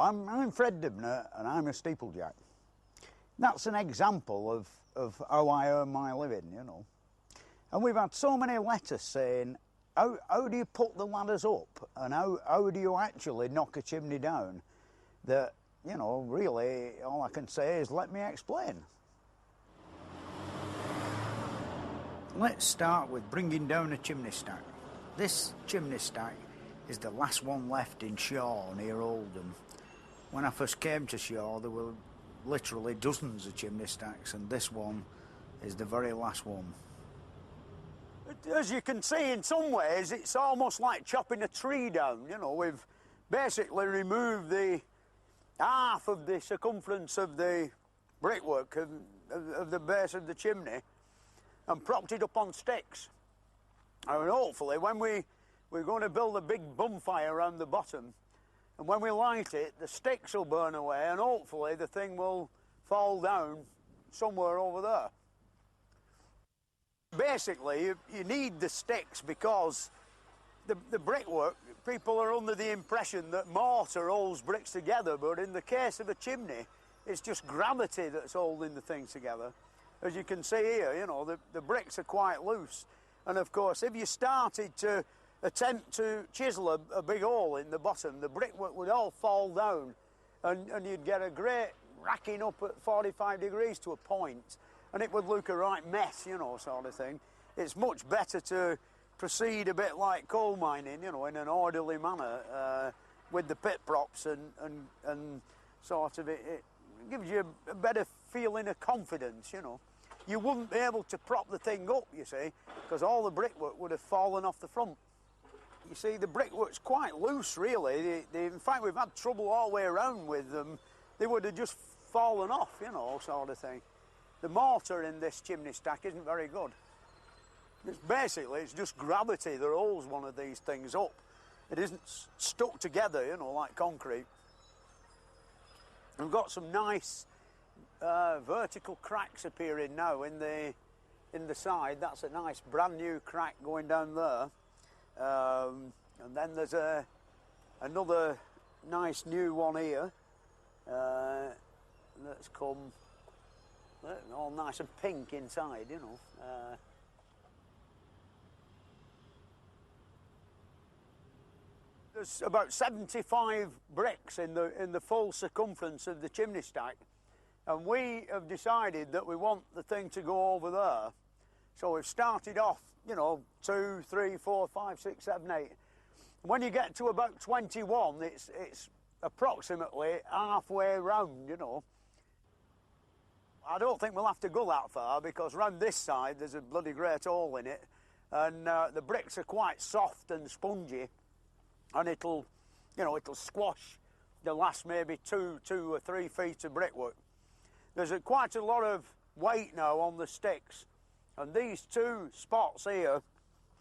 I'm Fred Dibnah and I'm a steeplejack. That's an example of how I earn my living, you know. And we've had so many letters saying, how do you put the ladders up and how do you actually knock a chimney down? That, you know, really all I can say is let me explain. Let's start with bringing down a chimney stack. This chimney stack is the last one left in Shaw near Oldham. When I first came to Shaw there were literally dozens of chimney stacks and this one is the very last one. As you can see, in some ways it's almost like chopping a tree down, you know. We've basically removed the half of the circumference of the brickwork of the base of the chimney and propped it up on sticks. And hopefully when we're going to build a big bonfire around the bottom, and when we light it the sticks will burn away and hopefully the thing will fall down somewhere over there. Basically you need the sticks because the brickwork, people are under the impression that mortar holds bricks together, but in the case of a chimney it's just gravity that's holding the thing together. As you can see here, you know, the bricks are quite loose. And of course, if you started to attempt to chisel a big hole in the bottom, the brickwork would all fall down and you'd get a great racking up at 45 degrees to a point, and it would look a right mess, you know, sort of thing. It's much better to proceed a bit like coal mining, you know, in an orderly manner with the pit props and sort of it gives you a better feeling of confidence, you know. You wouldn't be able to prop the thing up, you see, because all the brickwork would have fallen off the front. You see, the brickwork's quite loose, really. In fact, we've had trouble all the way around with them. They would have just fallen off, you know, sort of thing. The mortar in this chimney stack isn't very good. It's just gravity that holds one of these things up. It isn't stuck together, you know, like concrete. We've got some nice vertical cracks appearing now in the side. That's a nice brand new crack going down there, and then there's another nice new one here that's come all nice and pink inside, you know. There's about 75 bricks in the full circumference of the chimney stack, and we have decided that we want the thing to go over there. So we've started off, you know, 2, 3, 4, 5, 6, 7, 8. When you get to about 21, it's approximately halfway round, you know. I don't think we'll have to go that far because round this side there's a bloody great hole in it, and the bricks are quite soft and spongy, and it'll squash the last maybe 2 or 3 feet of brickwork. There's quite a lot of weight now on the sticks, and these 2 spots here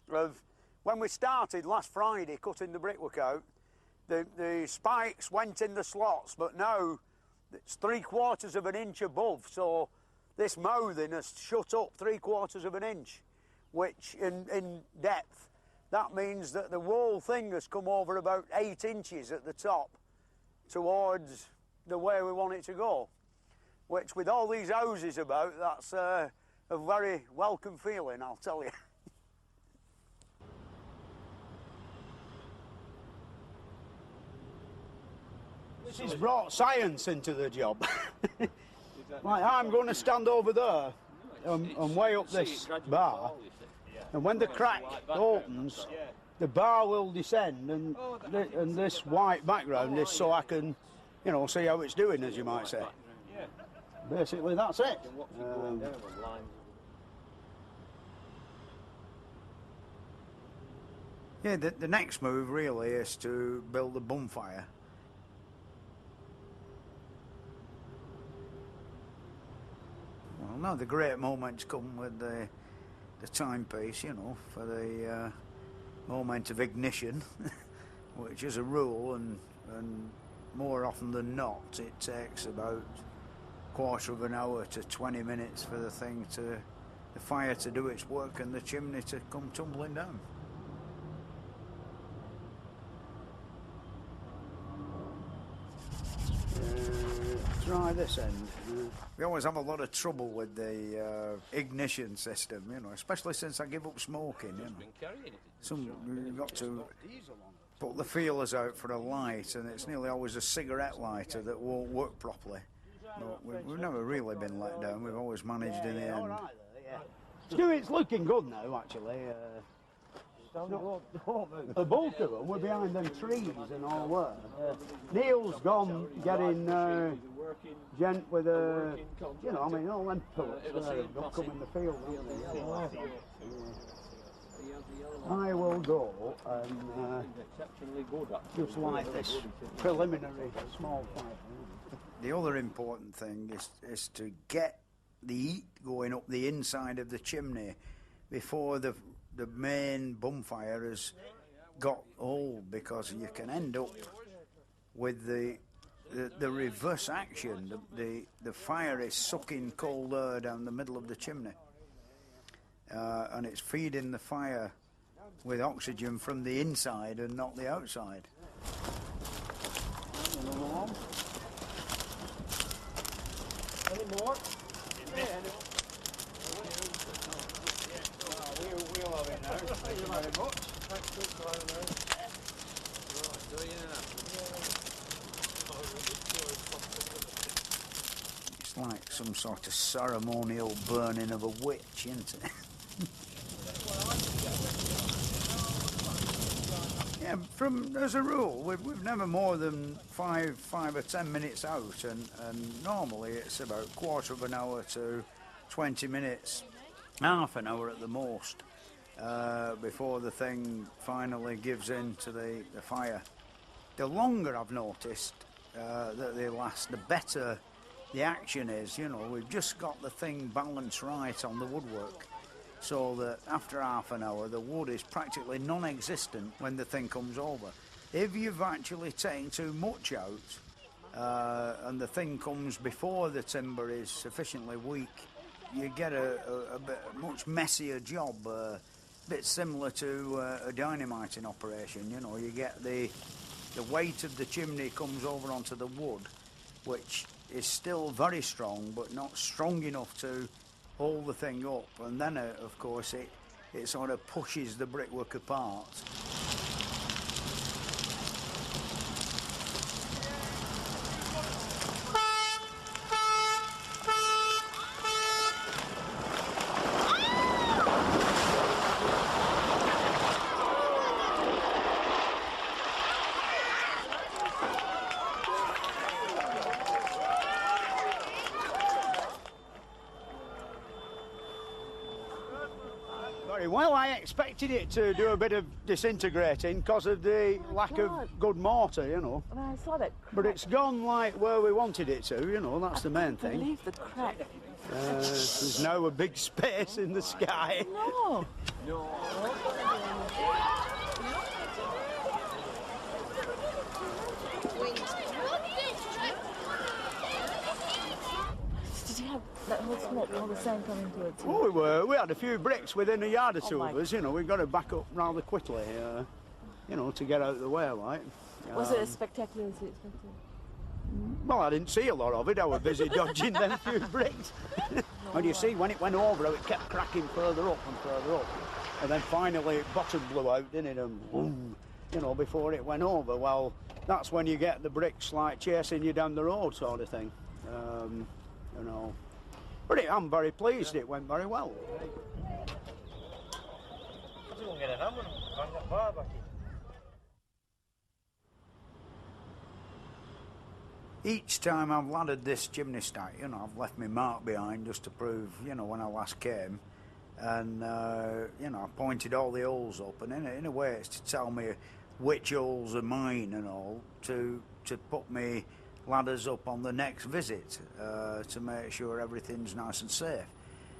when we started last Friday cutting the brickwork out, the spikes went in the slots, but now it's 3/4 of an inch above, so this mouthing has shut up 3/4 of an inch, which in depth, that means that the whole thing has come over about 8 inches at the top towards the way we want it to go, which with all these houses about, that's a very welcome feeling, I'll tell you. This has brought science into the job. Like, I'm going to stand over there and weigh up this bar, and when the crack opens, the bar will descend, and this white background is so I can, you know, see how it's doing, as you might say. Basically, that's it. Yeah, the next move really is to build a bonfire. Well, now the great moments come with the timepiece, you know, for the moment of ignition, which is a rule, and more often than not it takes about 1/4 of an hour to 20 minutes for the fire to do its work and the chimney to come tumbling down. try this end. We always have a lot of trouble with the ignition system, you know, especially since I give up smoking, you know. You've got to put the feelers out for a light, and it's nearly always a cigarette lighter that won't work properly. But we've never really been let down. We've always managed in the end. It's looking good now, actually. The bulk of them were behind them trees and all that. Neil's gone getting gent with a, you know, I mean, all them pullets there have got come in the field, haven't they? I will go and just light this preliminary small fire. The other important thing is to get the heat going up the inside of the chimney before the main bonfire has got old, because you can end up with the reverse action. The fire is sucking cold air down the middle of the chimney, and it's feeding the fire with oxygen from the inside and not the outside. Any more? We'll have it now. Thank you very much. It's like some sort of ceremonial burning of a witch, isn't it? Yeah, as a rule, we've never more than 5 or 10 minutes out, and normally it's about a quarter of an hour to 20 minutes, half an hour at the most, before the thing finally gives in to the fire. The longer I've noticed that they last, the better the action is. You know, we've just got the thing balanced right on the woodwork, so that after half an hour the wood is practically non-existent when the thing comes over. If you've actually taken too much out and the thing comes before the timber is sufficiently weak, you get a much messier job, a bit similar to a dynamiting operation. You know, you get the weight of the chimney comes over onto the wood, which is still very strong but not strong enough to hold the thing up, and then of course it sort of pushes the brickwork apart. Well, I expected it to do a bit of disintegrating because of the lack of good mortar, you know. And I saw that crack. But it's gone like where we wanted it to, you know, that's the main thing. I believe the crack. There's now a big space in the sky. No. No. Did you have that whole smoke, all the sand coming to it? Oh, we had a few bricks within a yard or two of us, you know. We've got to back up rather quickly, you know, to get out of the way, like. Was it as spectacular as you expected? Well, I didn't see a lot of it. I was busy dodging them few bricks. And you see, when it went over, it kept cracking further up and further up. And then finally, bottom blew out, didn't it? And boom, you know, before it went over. Well, that's when you get the bricks, like, chasing you down the road sort of thing. You know. But I'm very pleased. It went very well. Each time I've laddered this chimney stack, you know, I've left my mark behind just to prove, you know, when I last came. And, you know, I pointed all the holes up, and in a way it's to tell me which holes are mine and all, to put me ladders up on the next visit, to make sure everything's nice and safe.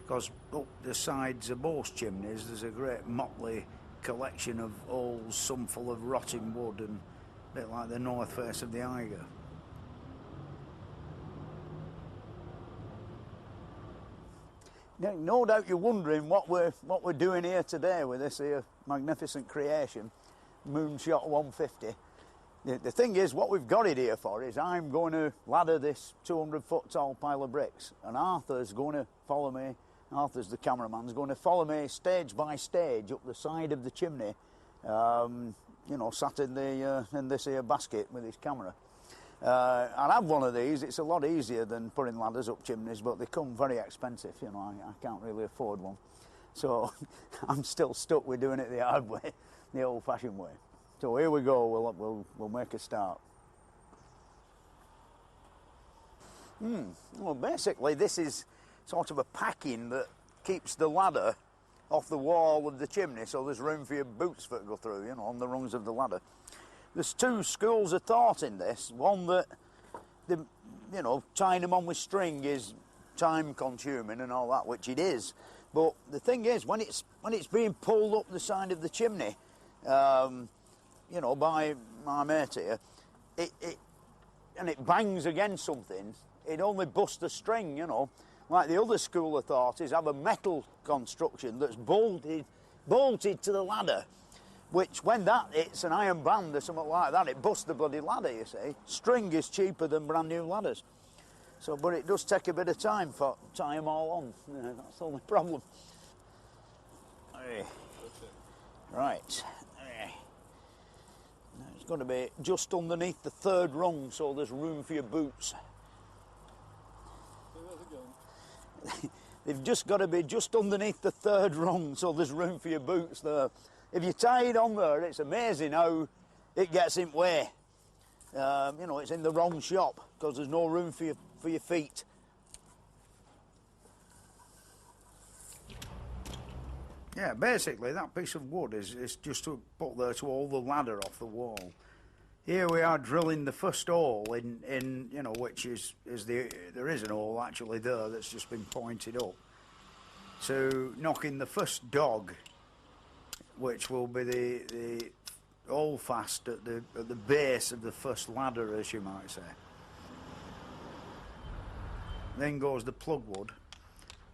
Because up the sides of both chimneys there's a great motley collection of holes, some full of rotting wood, and a bit like the north face of the Eiger. No doubt you're wondering what we're doing here today with this here magnificent creation, Moonshot 150. The thing is, what we've got it here for is I'm going to ladder this 200-foot tall pile of bricks, and Arthur's going to follow me. Arthur's the cameraman's going to follow me stage by stage up the side of the chimney, you know, sat in this here basket with his camera. I have one of these. It's a lot easier than putting ladders up chimneys, but they come very expensive. You know, I can't really afford one, so I'm still stuck with doing it the hard way, the old-fashioned way. So here we go. We'll make a start. Well, basically, this is sort of a packing that keeps the ladder off the wall of the chimney, so there's room for your boots to go through, you know, on the rungs of the ladder. There's two schools of thought in this. One that, you know, tying them on with string is time-consuming and all that, which it is. But the thing is, when it's being pulled up the side of the chimney, you know, by my mate here, and it bangs against something, it only busts the string, you know. Like the other school of thought is have a metal construction that's bolted to the ladder, which when that hits an iron band or something like that, it busts the bloody ladder, you see. String is cheaper than brand new ladders. So, but it does take a bit of time for tie them all on. Yeah, that's the only problem. Right. Now it's going to be just underneath the third rung, so there's room for your boots. They've just got to be just underneath the third rung, so there's room for your boots there. If you tie it on there, it's amazing how it gets in way. You know, it's in the wrong shop because there's no room for your feet. Yeah, basically that piece of wood is just to put there to hold the ladder off the wall. Here we are drilling the first hole in you know, which there is an hole actually there that's just been pointed up, to knocking the first dog, which will be the holdfast at the base of the first ladder, as you might say. Then goes the plugwood,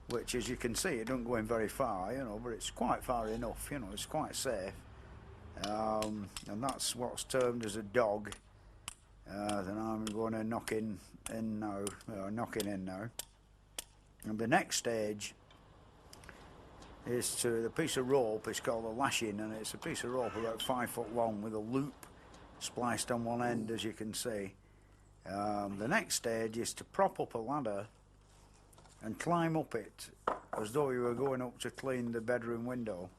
which, as you can see, it doesn't go in very far, you know, but it's quite far enough, you know, it's quite safe. And that's what's termed as a dog. Then I'm going to knock in now, knocking in now. And the next stage is to the piece of rope. It's called a lashing, and it's a piece of rope about 5 foot long with a loop spliced on one end, as you can see. The next stage is to prop up a ladder and climb up it as though you were going up to clean the bedroom window.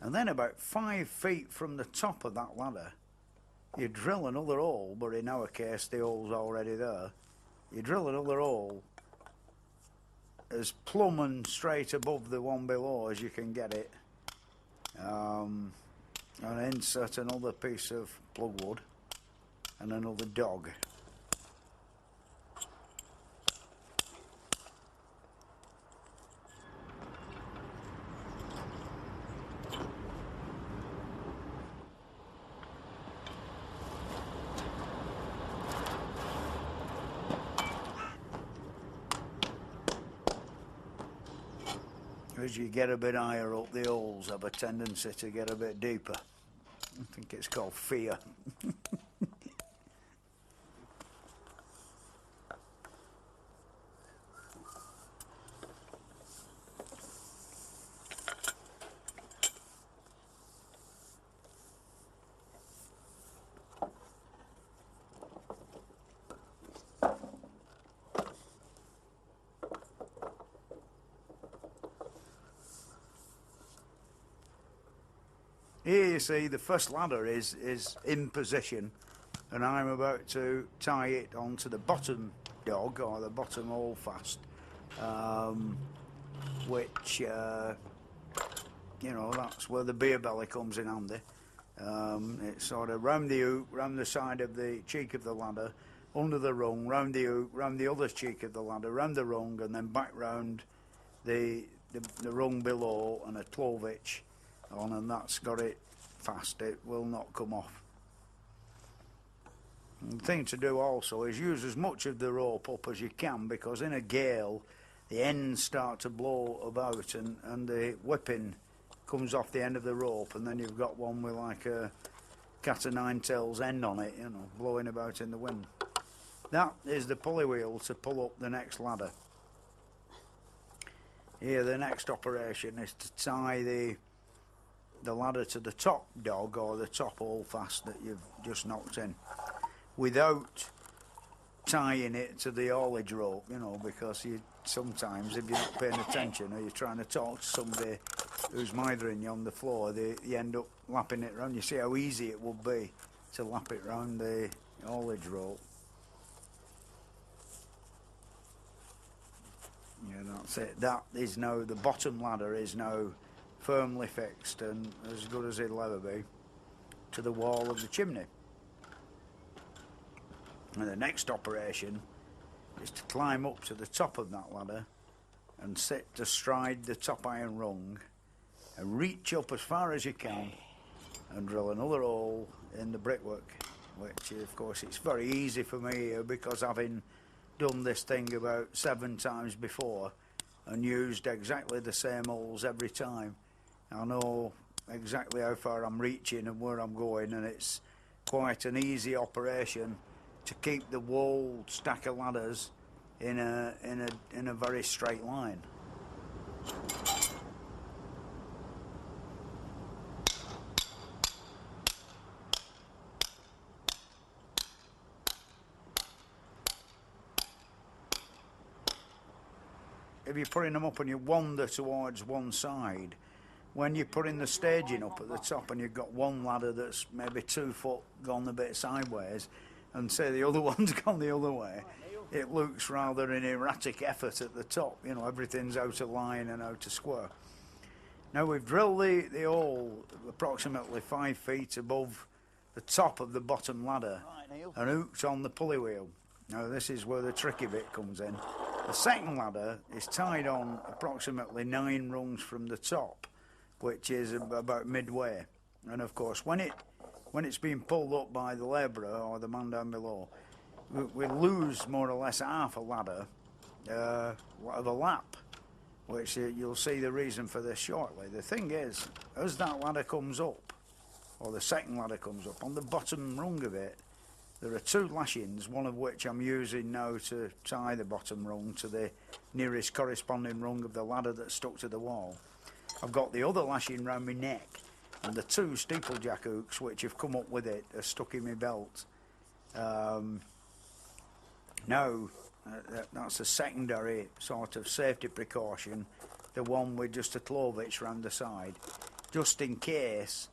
And then about 5 feet from the top of that ladder, you drill another hole, but in our case the hole's already there. You drill another hole as plumb and straight above the one below as you can get it, and insert another piece of plugwood and another dog. As you get a bit higher up, the holes have a tendency to get a bit deeper. I think it's called fear. Here you see the first ladder is in position, and I'm about to tie it onto the bottom dog, or the bottom holdfast, which, you know, that's where the beer belly comes in handy. It's sort of round the hoop, round the side of the cheek of the ladder, under the rung, round the hoop, round the other cheek of the ladder, round the rung, and then back round the rung below, and a 12-inch on, and that's got it fast. It will not come off. And the thing to do also is use as much of the rope up as you can, because in a gale the ends start to blow about, and the whipping comes off the end of the rope, and then you've got one with like a cat o' nine tails end on it, you know, blowing about in the wind. That is the pulley wheel to pull up the next ladder. Here the next operation is to tie the ladder to the top dog or the top holdfast that you've just knocked in, without tying it to the haulage rope, you know, because you sometimes, if you're not paying attention or you're trying to talk to somebody who's mithering you on the floor, you end up lapping it round. You see how easy it would be to lap it round the haulage rope. Yeah, that's it. That is now, the bottom ladder is now firmly fixed and as good as it'll ever be to the wall of the chimney. And the next operation is to climb up to the top of that ladder and sit astride the top iron rung and reach up as far as you can and drill another hole in the brickwork, which of course it's very easy for me here because having done this thing about 7 times before and used exactly the same holes every time, I know exactly how far I'm reaching and where I'm going, and it's quite an easy operation to keep the whole stack of ladders in a very straight line. If you're putting them up and you wander towards one side, when you're putting the staging up at the top and you've got one ladder that's maybe 2 foot gone a bit sideways and say the other one's gone the other way, it looks rather an erratic effort at the top, you know, everything's out of line and out of square. Now we've drilled the hole approximately 5 feet above the top of the bottom ladder and hooked on the pulley wheel. Now this is where the tricky bit comes in. The second ladder is tied on approximately 9 rungs from the top, which is about midway. And of course, when it's being pulled up by the labourer or the man down below, we lose more or less half a ladder of a lap, which you'll see the reason for this shortly. The thing is, as that ladder comes up, or the second ladder comes up, on the bottom rung of it, there are 2 lashings, one of which I'm using now to tie the bottom rung to the nearest corresponding rung of the ladder that's stuck to the wall. I've got the other lashing round my neck, and the 2 steeplejack hooks which have come up with it are stuck in my belt. Now, that's a secondary sort of safety precaution, the one with just a clovitch round the side, just in case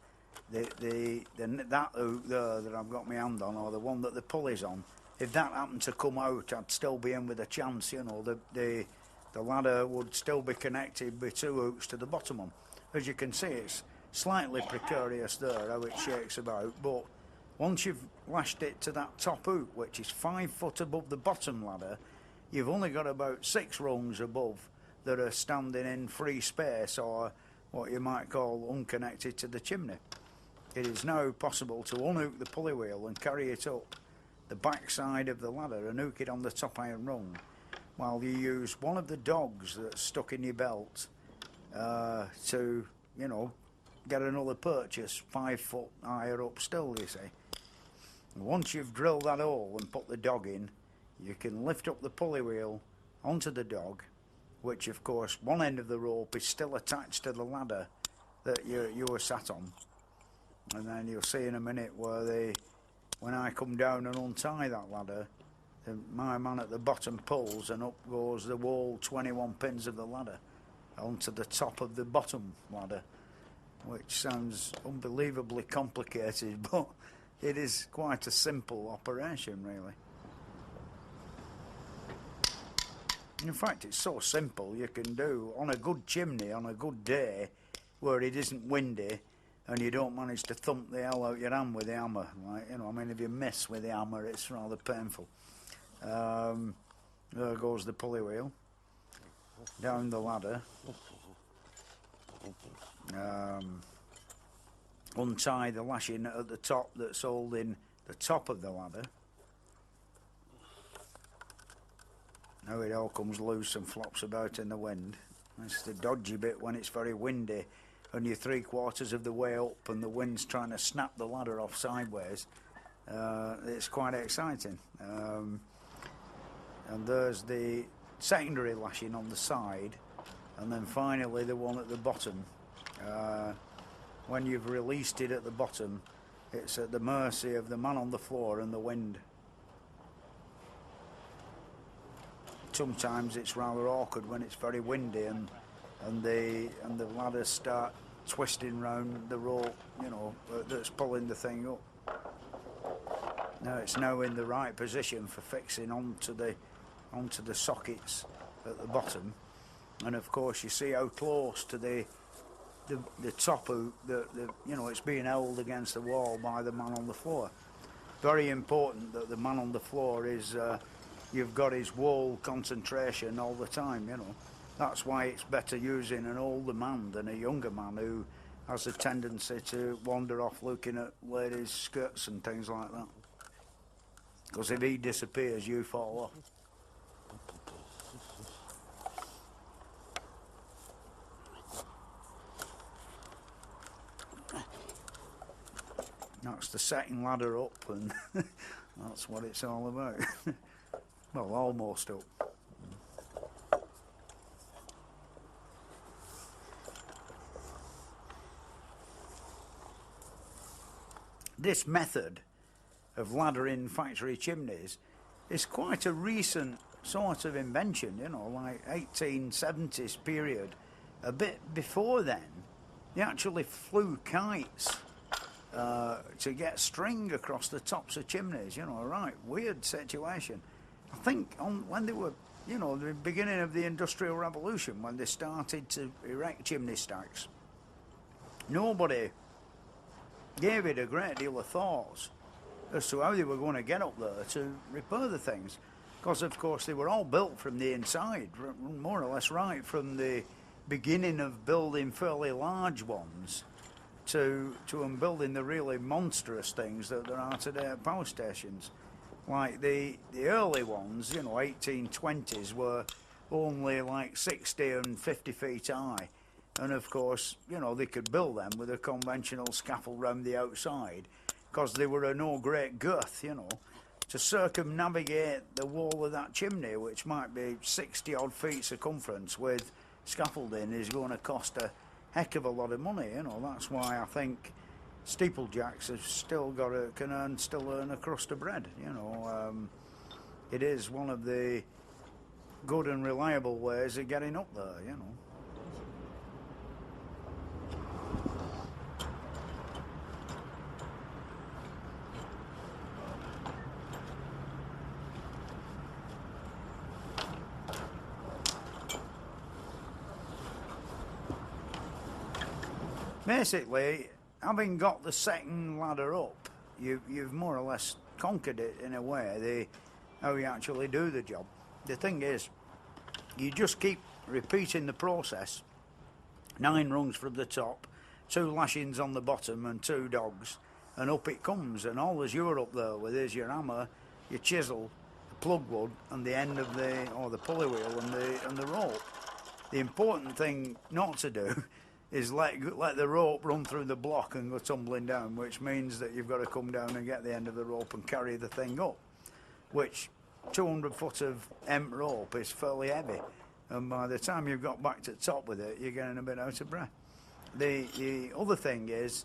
that hook there that I've got my hand on, or the one that the pulley's on, if that happened to come out, I'd still be in with a chance, you know. The ladder would still be connected with 2 hooks to the bottom one. As you can see, it's slightly precarious there, how it shakes about, but once you've lashed it to that top hook, which is 5 foot above the bottom ladder, you've only got about 6 rungs above that are standing in free space, or what you might call unconnected to the chimney. It is now possible to unhook the pulley wheel and carry it up the back side of the ladder and hook it on the top iron rung, while you use one of the dogs that's stuck in your belt to, you know, get another purchase 5 foot higher up still, you see. And once you've drilled that hole and put the dog in, you can lift up the pulley wheel onto the dog, which of course one end of the rope is still attached to the ladder that you were sat on. And then you'll see in a minute where when I come down and untie that ladder, my man at the bottom pulls and up goes the whole 21 pins of the ladder onto the top of the bottom ladder, which sounds unbelievably complicated, but it is quite a simple operation, really. In fact, it's so simple you can do on a good chimney on a good day where it isn't windy and you don't manage to thump the hell out your hand with the hammer. Like, you know, I mean, if you miss with the hammer, it's rather painful. There goes the pulley wheel down the ladder. Untie the lashing at the top that's holding the top of the ladder. Now it all comes loose and flops about in the wind. That's the dodgy bit when it's very windy and you're 3/4 of the way up and the wind's trying to snap the ladder off sideways, it's quite exciting. And there's the secondary lashing on the side, and then finally the one at the bottom. When you've released it at the bottom, it's at the mercy of the man on the floor and the wind. Sometimes it's rather awkward when it's very windy and the ladders start twisting round the rope, you know, that's pulling the thing up. Now it's now in the right position for fixing onto the sockets at the bottom, and of course you see how close to the top hoop that you know, it's being held against the wall by the man on the floor. Very important that the man on the floor is you've got his whole concentration all the time, you know. That's why it's better using an older man than a younger man who has a tendency to wander off looking at ladies' skirts and things like that. Because if he disappears, you fall off. That's the setting ladder up, and that's what it's all about. Well, almost up. This method of laddering factory chimneys is quite a recent sort of invention, you know, like 1870s period. A bit before then, they actually flew kites to get string across the tops of chimneys, you know, a right weird situation. I think when they were, you know, the beginning of the Industrial Revolution, when they started to erect chimney stacks, nobody gave it a great deal of thought as to how they were going to get up there to repair the things, because of course they were all built from the inside, more or less right from the beginning of building fairly large ones to building the really monstrous things that there are today at power stations. Like the early ones, you know, 1820s, were only like 60 and 50 feet high. And of course, you know, they could build them with a conventional scaffold round the outside, because they were a no great girth, you know. To circumnavigate the wall of that chimney, which might be 60 odd feet circumference, with scaffolding is going to cost a heck of a lot of money, you know. That's why I think steeplejacks have still can still earn a crust of bread, you know. It is one of the good and reliable ways of getting up there, you know. Basically, having got the second ladder up, you've more or less conquered it in a way, how you actually do the job. The thing is, you just keep repeating the process, 9 rungs from the top, 2 lashings on the bottom and 2 dogs, and up it comes, and all as you're up there with is your hammer, your chisel, the plug wood, and the end of the pulley wheel and the rope. The important thing not to do is let the rope run through the block and go tumbling down, which means that you've got to come down and get the end of the rope and carry the thing up, which 200 foot of hemp rope is fairly heavy, and by the time you've got back to the top with it, you're getting a bit out of breath. The other thing is,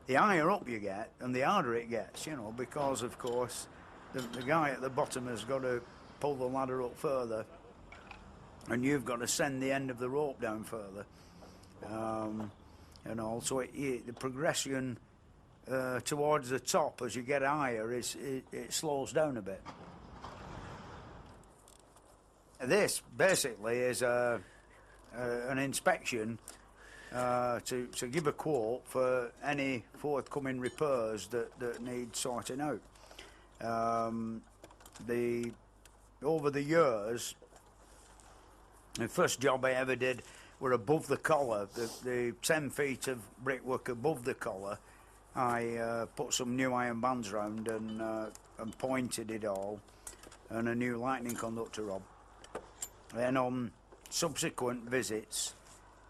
the higher up you get and the harder it gets, you know, because of course the guy at the bottom has got to pull the ladder up further, and you've got to send the end of the rope down further. And also the progression towards the top as you get higher it slows down a bit. This basically is an inspection to give a quote for any forthcoming repairs that need sorting out. Over the years, the first job I ever did were above the collar, the 10 feet of brickwork above the collar. I put some new iron bands round and pointed it all, and a new lightning conductor on. Then on subsequent visits,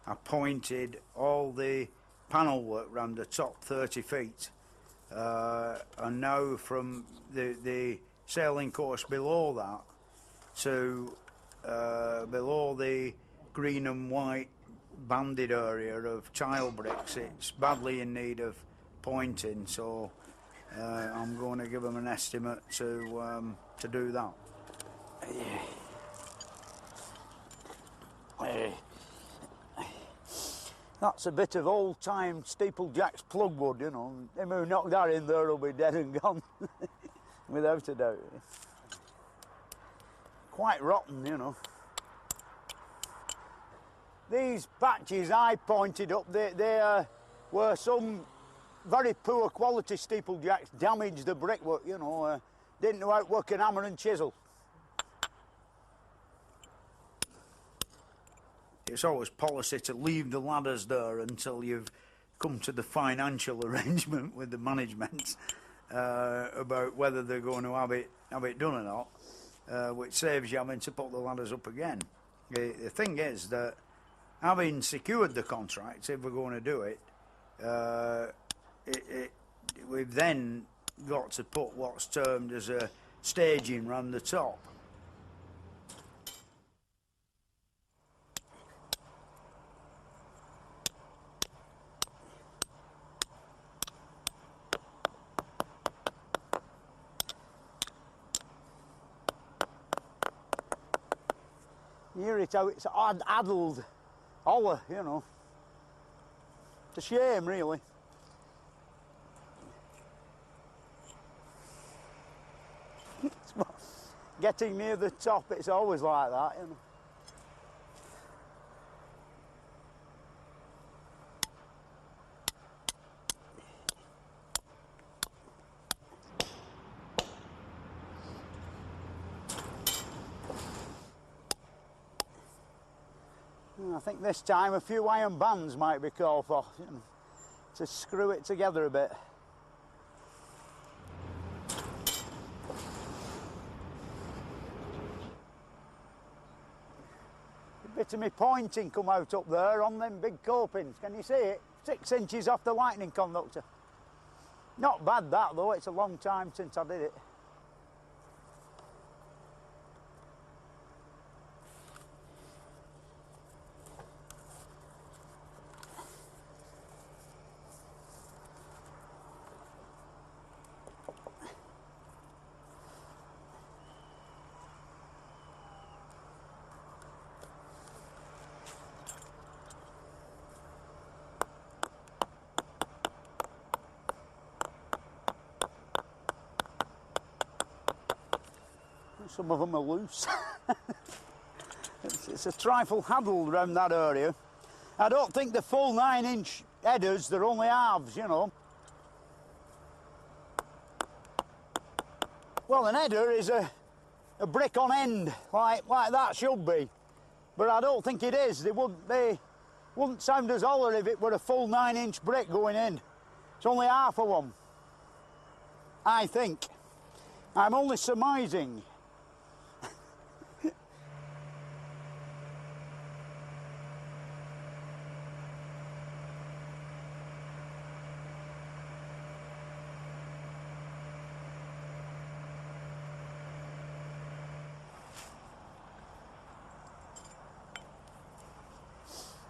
I pointed all the panel work round the top 30 feet. And now from the sailing course below that to below the green and white banded area of tile bricks, it's badly in need of pointing, so I'm going to give them an estimate to do that. That's a bit of old-time Steeplejack's plugwood, you know. Them who knock that in there will be dead and gone, without a doubt. Quite rotten, you know. These patches I pointed up, they were some very poor quality Steeplejacks damaged the brickwork, you know, didn't know how to work an hammer and chisel. It's always policy to leave the ladders there until you've come to the financial arrangement with the management about whether they're going to have it done or not, which saves you having to put the ladders up again. The thing is that having secured the contract, if we're going to do it, we've then got to put what's termed as a staging round the top. You hear it how it's addled holler, you know. It's a shame, really. Getting near the top, it's always like that, you know. I think this time a few iron bands might be called for, you know, to screw it together a bit. A bit of me pointing come out up there on them big copings. Can you see it? 6 inches off the lightning conductor. Not bad that though, it's a long time since I did it. Some of them are loose. It's a trifle huddled around that area. I don't think the full 9-inch headers, they're only halves, you know. Well, an header is a brick on end, like that should be. But I don't think it is. They wouldn't sound as holler if it were a full 9-inch brick going in. It's only half of one, I think. I'm only surmising.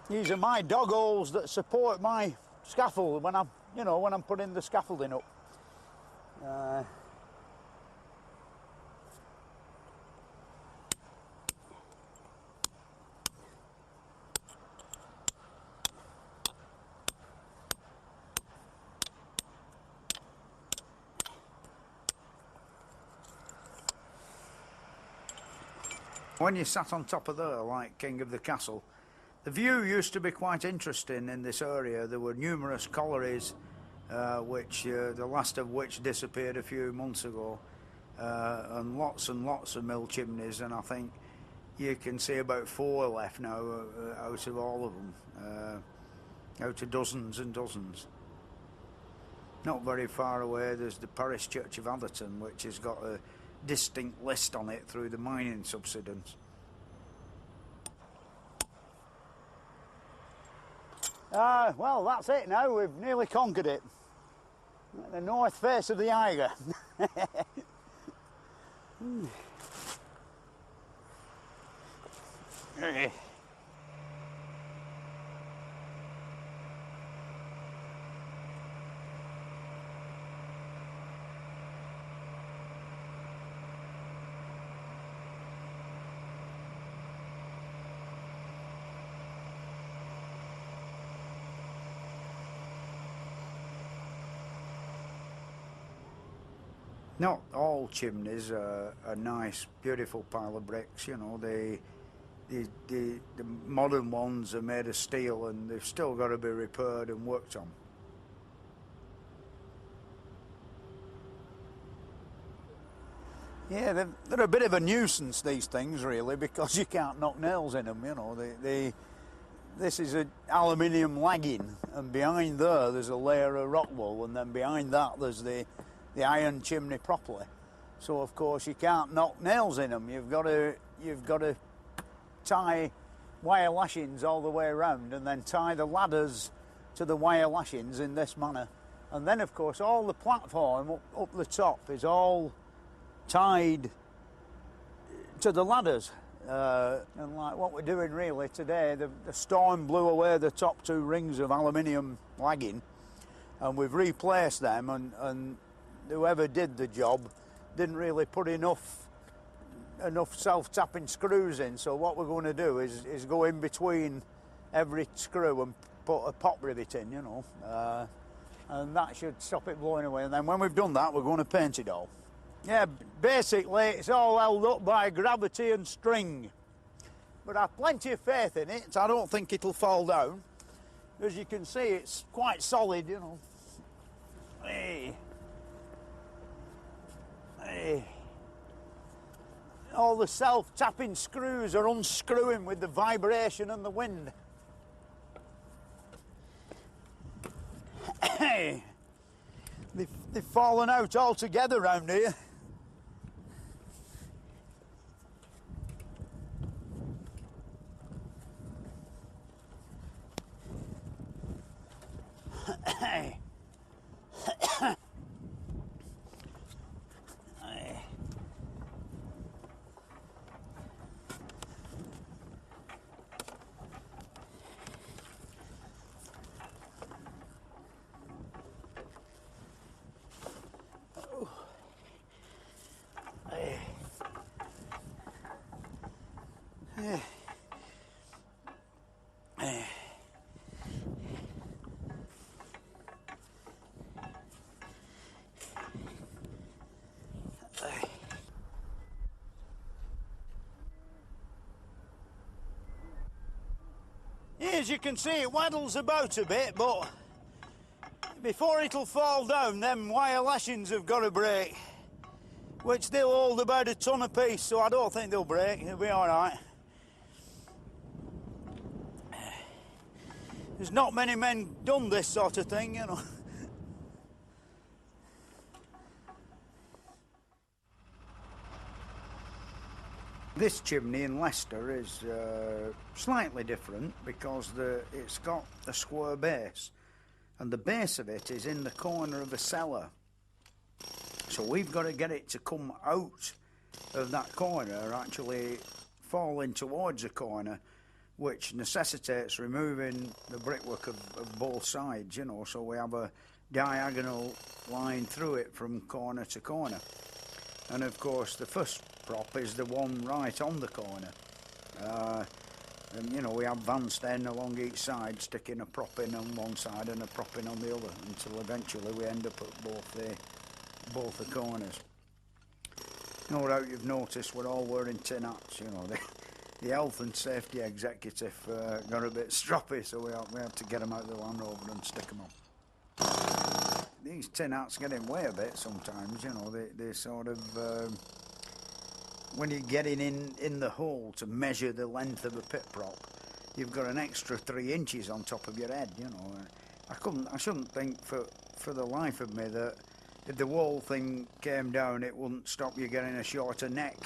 These are my dog holes that support my scaffold when I'm putting the scaffolding up. When you sat on top of there, like king of the castle, the view used to be quite interesting in this area. There were numerous collieries, the last of which disappeared a few months ago, and lots of mill chimneys, and I think you can see about 4 left now out of all of them, out of dozens and dozens. Not very far away there's the parish church of Atherton, which has got a distinct list on it through the mining subsidence. Well, that's it now. We've nearly conquered it. The north face of the Eiger. Not all chimneys are a nice, beautiful pile of bricks, you know. The modern ones are made of steel and they've still got to be repaired and worked on. Yeah, they're a bit of a nuisance, these things, really, because you can't knock nails in them, you know. This is an aluminium lagging, and behind there's a layer of rock wool, and then behind that there's the iron chimney properly. So of course you can't knock nails in them. You've got to tie wire lashings all the way around, and then tie the ladders to the wire lashings in this manner. And then of course all the platform up the top is all tied to the ladders. And like what we're doing really today, the storm blew away the top two rings of aluminium lagging, and we've replaced them, and whoever did the job didn't really put enough self-tapping screws in. So what we're going to do is go in between every screw and put a pop rivet in, you know, and that should stop it blowing away. And then when we've done that, we're going to paint it all. Yeah, basically it's all held up by gravity and string, but I've plenty of faith in it. I don't think it'll fall down. As you can see, it's quite solid, you know. Hey. Hey. All the self-tapping screws are unscrewing with the vibration and the wind. Hey. They've fallen out altogether round here. Hey. As you can see, it waddles about a bit, but before it'll fall down, them wire lashings have got to break, which they'll hold about a ton apiece, so I don't think they'll break. They'll be all right. There's not many men done this sort of thing, you know. This chimney in Leicester is slightly different because it's got a square base, and the base of it is in the corner of a cellar. So we've got to get it to come out of that corner, actually falling towards a corner, which necessitates removing the brickwork of both sides, you know, so we have a diagonal line through it from corner to corner. And of course the first prop is the one right on the corner. And you know, we have vans then along each side, sticking a prop in on one side and a prop in on the other, until eventually we end up at both the corners. No doubt you've noticed we're all wearing tin hats, you know. The health and safety executive got a bit stroppy, so we had to get them out of the Land Rover and stick them on. These tin hats get in way a bit sometimes, you know. They sort of when you're getting in the hole to measure the length of a pit prop, you've got an extra 3 inches on top of your head, you know. I shouldn't think for the life of me that if the wall thing came down, it wouldn't stop you getting a shorter neck.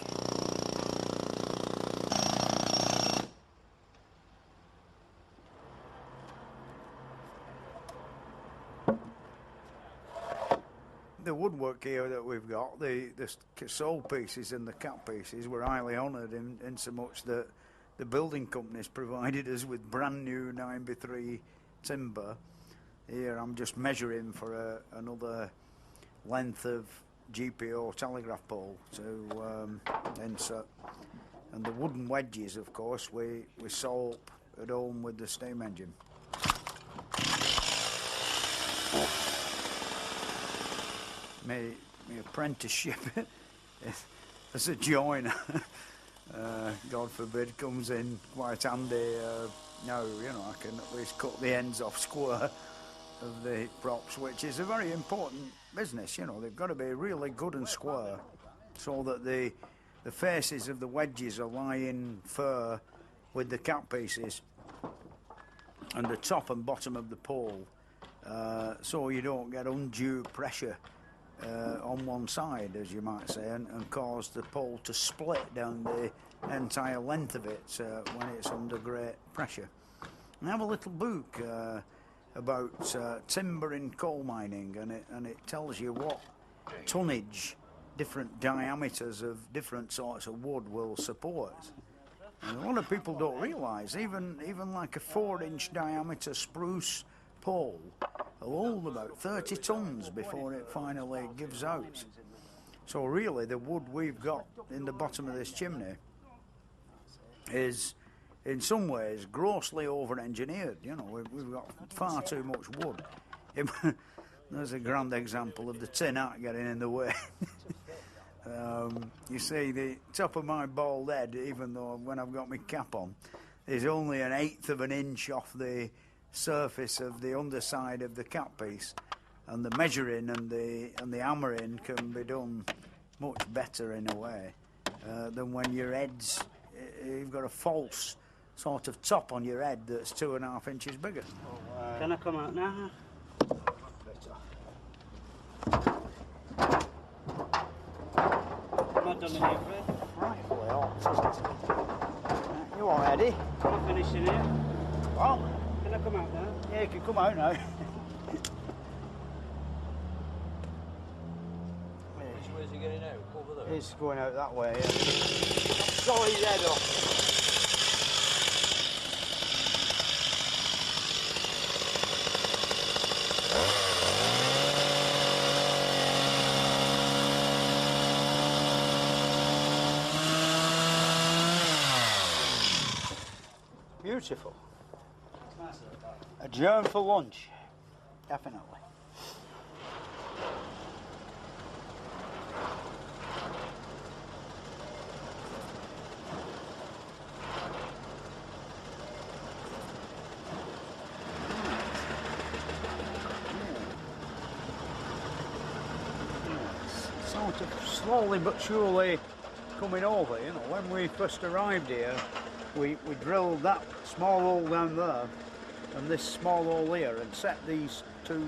the woodwork here that we've got, the sole pieces and the cap pieces, were highly honoured in so much that the building companies provided us with brand new 9x3 timber. Here I'm just measuring for another length of GPO telegraph pole to insert. And the wooden wedges, of course, we saw up at home with the steam engine. My apprenticeship as a joiner, God forbid, comes in quite handy now. You know, I can at least cut the ends off square of the props, which is a very important business. You know, they've got to be really good and square, so that the faces of the wedges are lying fair with the cap pieces and the top and bottom of the pole, so you don't get undue pressure on one side, as you might say, and cause the pole to split down the entire length of it when it's under great pressure. I have a little book about timber in coal mining, and it tells you what tonnage different diameters of different sorts of wood will support. And a lot of people don't realise, even like a 4-inch diameter spruce pole will hold about 30 tons before it finally gives out. So really the wood we've got in the bottom of this chimney is in some ways grossly over-engineered. You know, we've got far too much wood. There's a grand example of the tin hat getting in the way. You see, the top of my bald head, even though when I've got my cap on, is only 1/8 of an inch off the surface of the underside of the cap piece, and the measuring and the hammering can be done much better in a way than when your head's, you've got a false sort of top on your head that's 2.5 inches bigger. Can I come out now? Not done in here, Fred. Right, well, you all ready? Am I finished in here? Well, Can I come out now? yeah, you can come out now. Which way is he getting out? Over there? It's going out that way, yeah. Saw his head off. Beautiful. Adjourn for lunch, definitely. Sort of slowly but surely coming over, you know. When we first arrived here, we drilled that small hole down there and this small hole here and set these two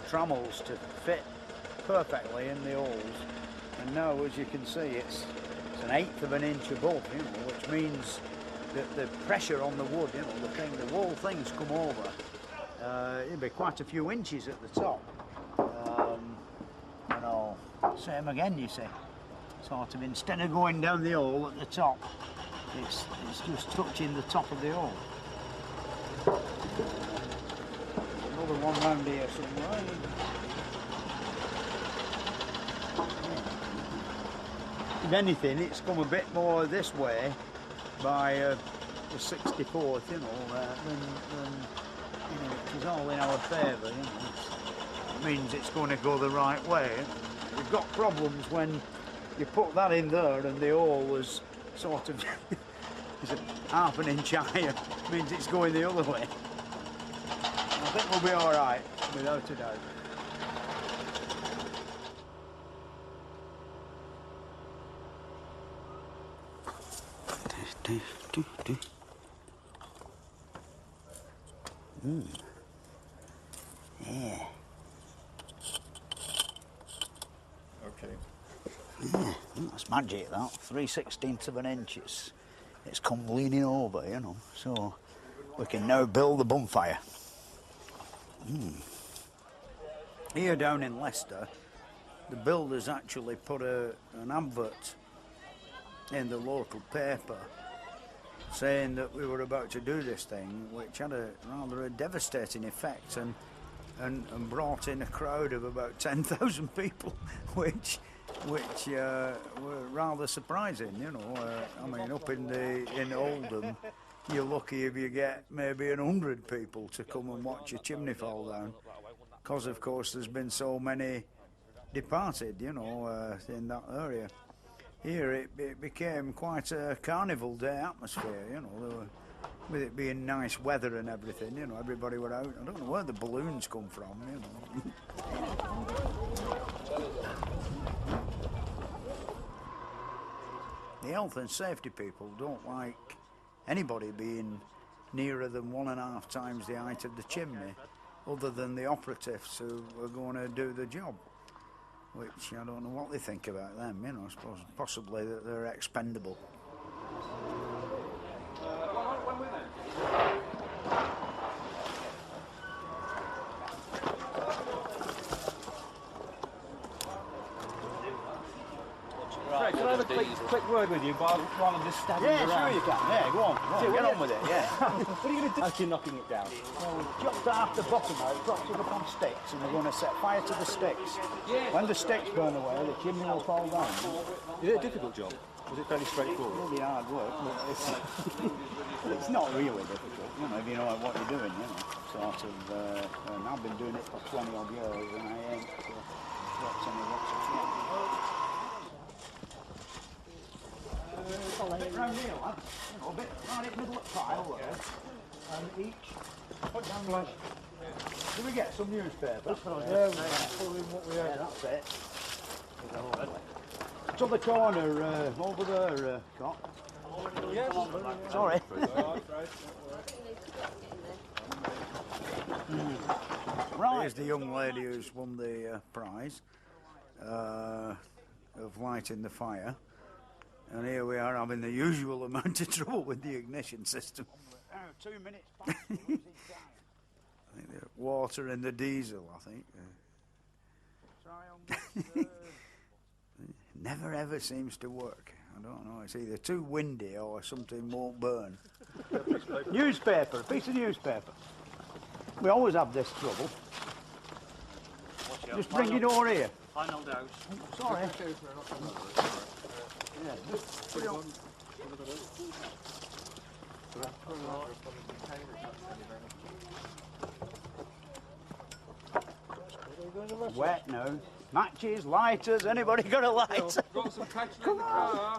trammels to fit perfectly in the holes. And now, as you can see, it's 1/8 of an inch above, you know, which means that the pressure on the wood, you know, the whole thing's come over. It'll be quite a few inches at the top. You know, same again, you see. Sort of, instead of going down the hole at the top, it's just touching the top of the hole. Another one round here somewhere. If anything, it's come a bit more this way by the 64th, you know, than you know, it is all in our favour, you know. It means it's going to go the right way. We've got problems when you put that in there and the hole was sort of is 1/2 an inch higher, means it's going the other way. I think we'll be all right, without a doubt. Yeah. Okay. Yeah, that's magic, that. 3/16 of an inch. It's come leaning over, you know, so we can now build the bonfire. Here down in Leicester, the builders actually put an advert in the local paper saying that we were about to do this thing, which had a rather devastating effect and brought in a crowd of about 10,000 people, which were rather surprising, you know. I mean, up in Oldham, you're lucky if you get maybe 100 people to come and watch a chimney fall down, because of course there's been so many departed, you know, in that area. Here it became quite a carnival day atmosphere, you know, with it being nice weather and everything, you know, everybody were out. I don't know where the balloons come from, you know. The health and safety people don't like anybody being nearer than 1.5 times the height of the chimney, other than the operatives who are going to do the job. Which I don't know what they think about them, you know. I suppose possibly that they're expendable. Right, can I have a quick word with you while I'm just standing around? Yeah, sure you can. Yeah, go on, get on with it, yeah. What are you going to do? Actually knocking it down. Well, we've chopped half the bottom out, dropped it up on sticks, and we're going to set fire to the sticks. When the sticks burn away, the chimney will fall down. Is it a difficult job? Was it fairly straightforward? Really hard work, but it's not really difficult, you know, if you know what you're doing, you know, sort of. And I've been doing it for 20 odd years, and I ain't got any lots of fun. A bit round here, lads. You know, a bit right in the middle of the pile there. And each put down like. Do we get some newspaper? Yeah, that's it. To the corner, over there, Cop. Yes. Sorry. Right. Here's the young lady who's won the prize of lighting the fire. And here we are having the usual amount of trouble with the ignition system. 2 minutes past. I think the water and the diesel, I think. Never ever seems to work. I don't know, it's either too windy or something won't burn. Newspaper, a piece of newspaper. We always have this trouble. Just bring it over here. Final dose. Sorry. Yeah, just put it on. Wet now. Matches, lighters, anybody got a lighter? Got some petrol in the car.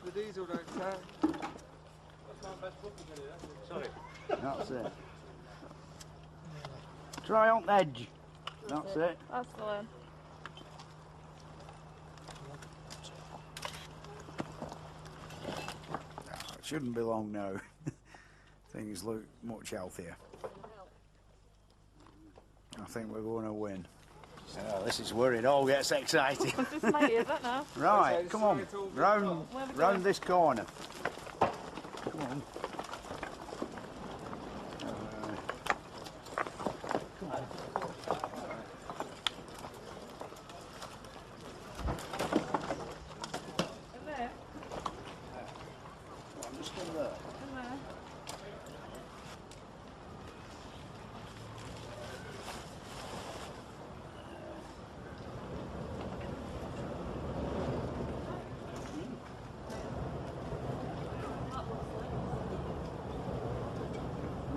The diesel don't count. That's my best book to do that. Sorry. That's it. Try on the edge. That's it. That's the one. It shouldn't be long now. Things look much healthier. I think we're going to win. Oh, this is where it all gets exciting. This is is that now? Right, come on, round this corner. Come on. In there? I'm just in there. In there.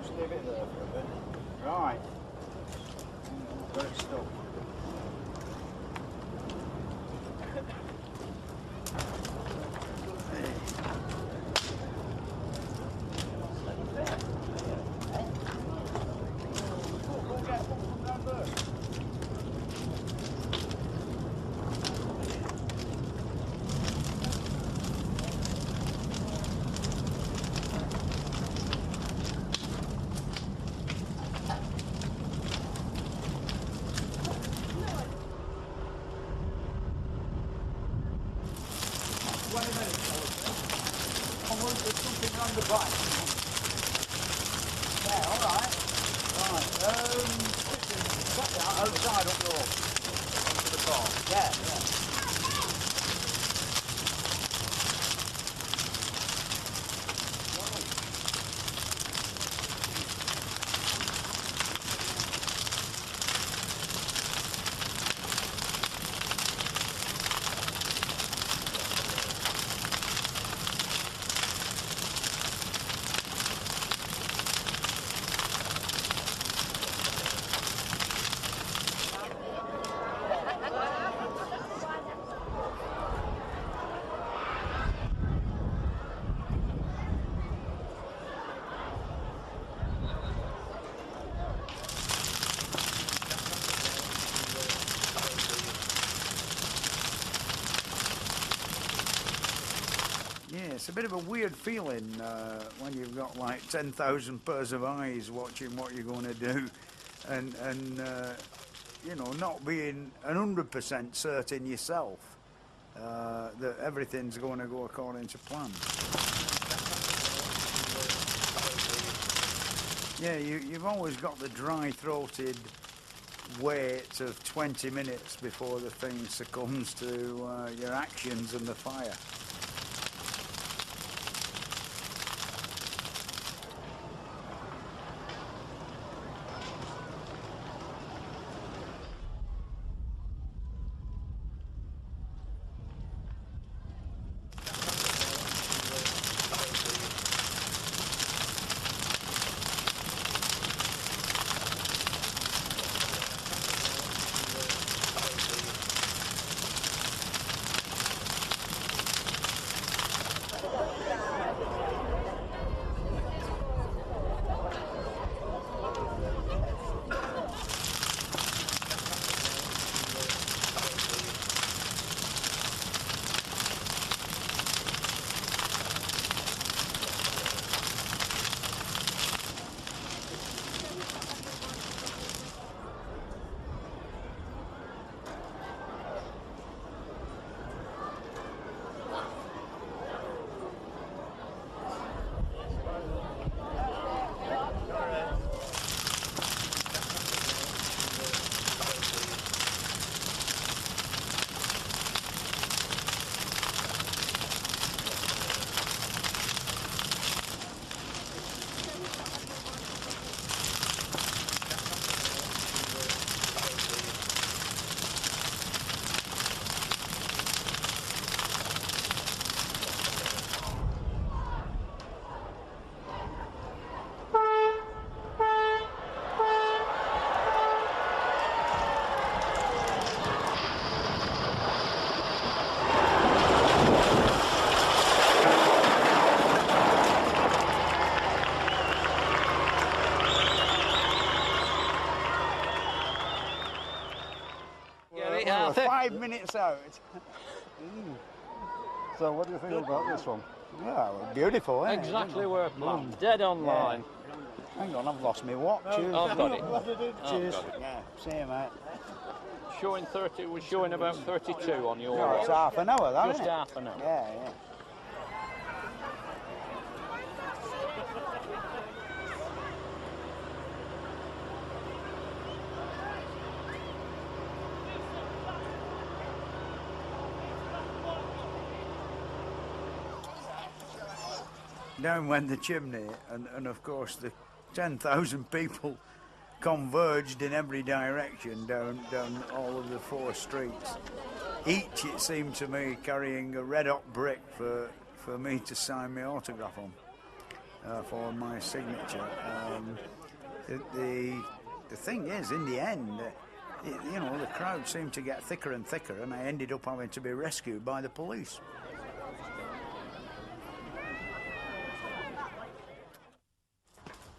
Just leave it there for a bit. Right. Great stuff. There's something on the bike. Yeah, alright. Right, outside up the road. platform. Yeah, yeah. Yeah, it's a bit of a weird feeling when you've got like 10,000 pairs of eyes watching what you're going to do, and you know, not being 100% certain yourself that everything's going to go according to plan. Yeah, you've always got the dry-throated wait of 20 minutes before the thing succumbs to your actions and the fire. We're 5 minutes out. So what do you think about this one? Well, beautiful, eh? Exactly where planned. Dead on line. Hang on, I've lost my watch. I've got it. Cheers. I've got it. Yeah, see you, mate. Showing 30, was showing about 32 on your No, it's half an hour, that, Just isn't it? half an hour. Yeah, yeah. Down went the chimney, and of course the 10,000 people converged in every direction down all of the 4 streets. Each, it seemed to me, carrying a red hot brick for me to sign my autograph on for my signature. The thing is, in the end, you know, the crowd seemed to get thicker and thicker, and I ended up having to be rescued by the police.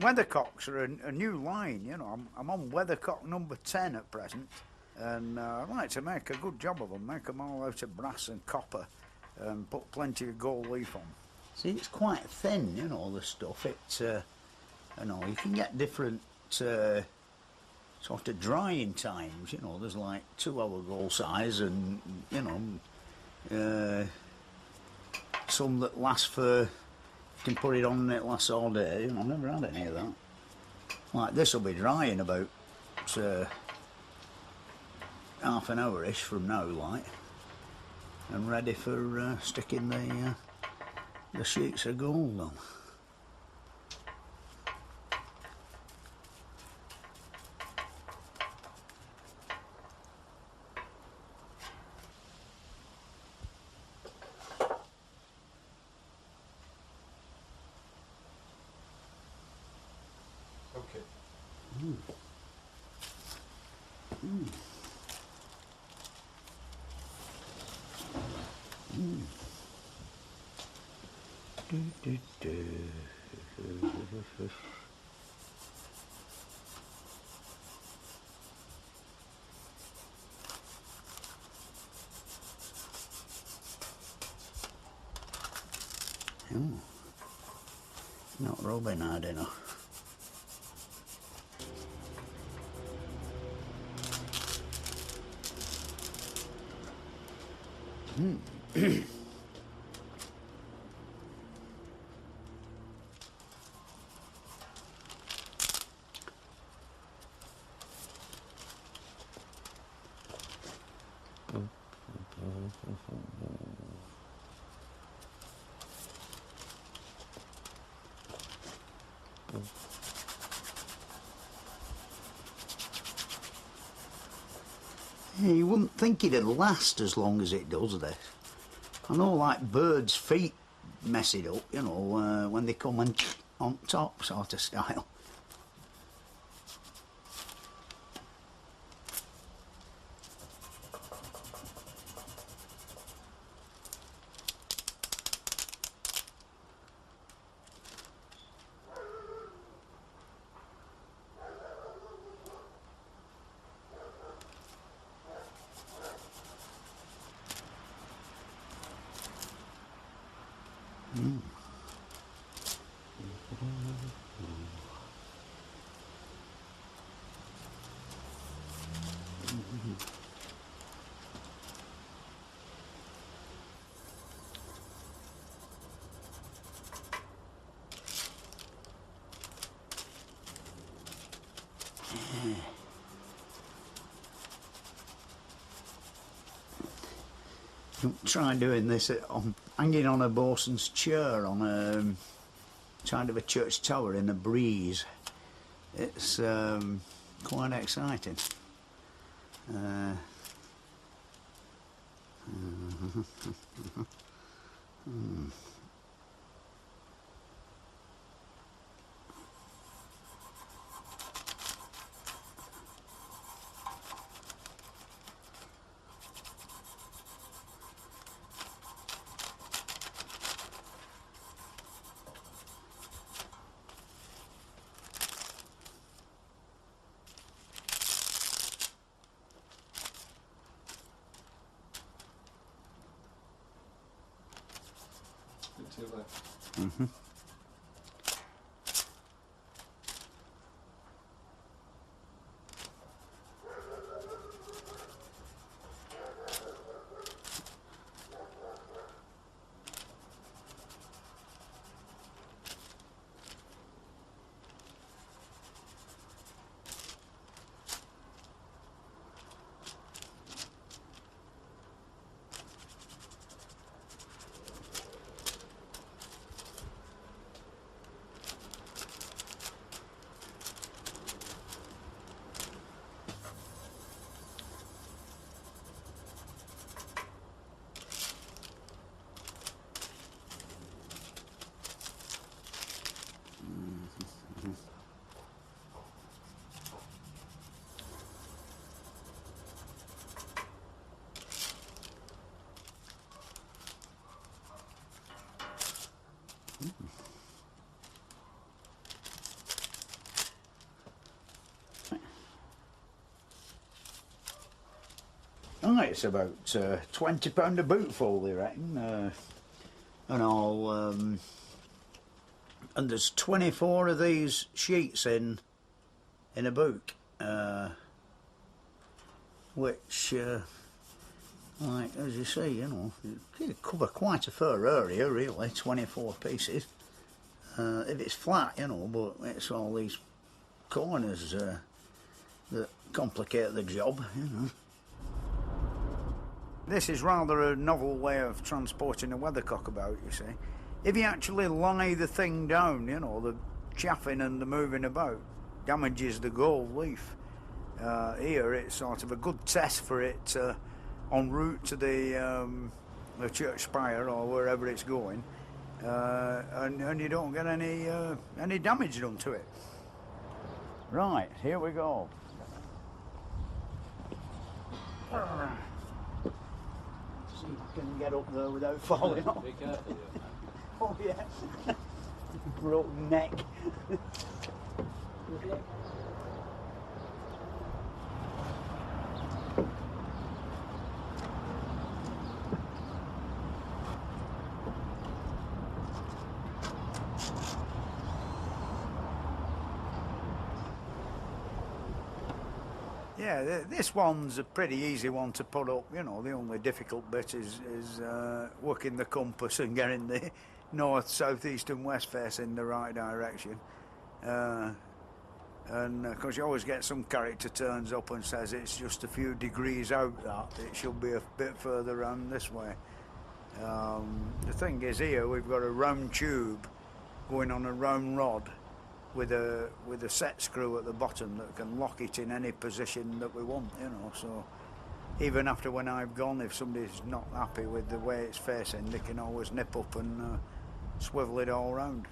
Weathercocks are a new line, you know. I'm on weathercock number 10 at present, and I'd like to make a good job of them, make them all out of brass and copper, and put plenty of gold leaf on. See, it's quite thin, you know, the stuff. It's, you know, you can get different sort of drying times, you know. There's like 2-hour goal size, and, you know, some that last for... You can put it on and it lasts all day. You know, I've never had any of that. Like this will be dry in about half an hour-ish from now, like, and ready for sticking the sheets of gold on. Okay. Ooh. Not rubbing hard enough. Yeah, you wouldn't think it'd last as long as it does this. I know, like birds' feet mess it up, you know, when they come and on top sort of style. Try doing this hanging on a bosun's chair on a kind of a church tower in a breeze. It's quite exciting. To your left. Mm-hmm. Oh, it's about £20 a bootful, they reckon, and all. And there's 24 of these sheets in a book, which, like as you see, you know, it cover quite a fair area, really. 24 pieces. If it's flat, you know, but it's all these corners that complicate the job, you know. This is rather a novel way of transporting a weathercock about, you see. If you actually lie the thing down, you know, the chaffing and the moving about damages the gold leaf. Here it's sort of a good test for it en route to the church spire or wherever it's going, and you don't get any damage done to it. Right, here we go. See if I can get up there without falling off. Be careful. Oh yeah. Broken neck. Yeah, this one's a pretty easy one to put up. You know, the only difficult bit is working the compass and getting the north, south, east and west face in the right direction. And of course you always get some character turns up and says it's just a few degrees out that it should be a bit further around this way. The thing is, here we've got a round tube going on a round rod with a set screw at the bottom that can lock it in any position that we want, you know. So even after when I've gone, if somebody's not happy with the way it's facing, they can always nip up and swivel it all round.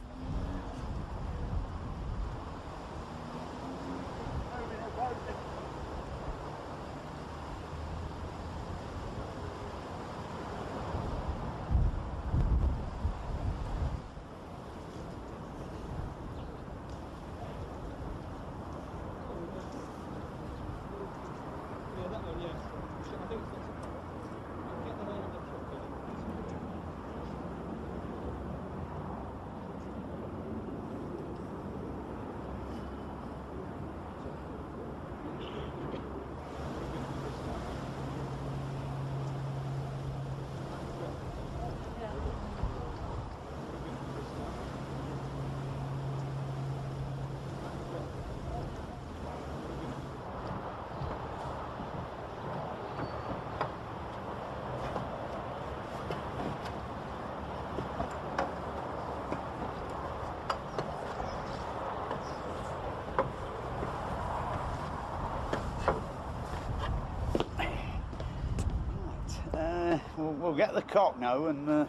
We'll get the cock now and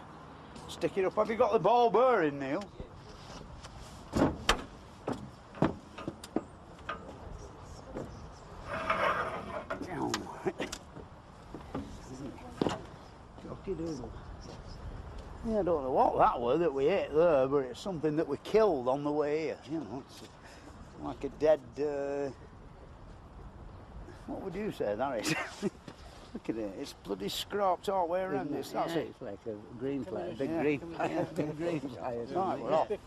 stick it up. Have you got the ball bearing, Neil? Yeah, I don't know what that was that we ate there, but it's something that we killed on the way here. You know, it's like a dead. What would you say that is? Look at it, it's bloody scrapped all the way around this. That's it. It's like a green fly, a big Yeah. green fly. Yeah, big green fly. Right, Right, we're off. See,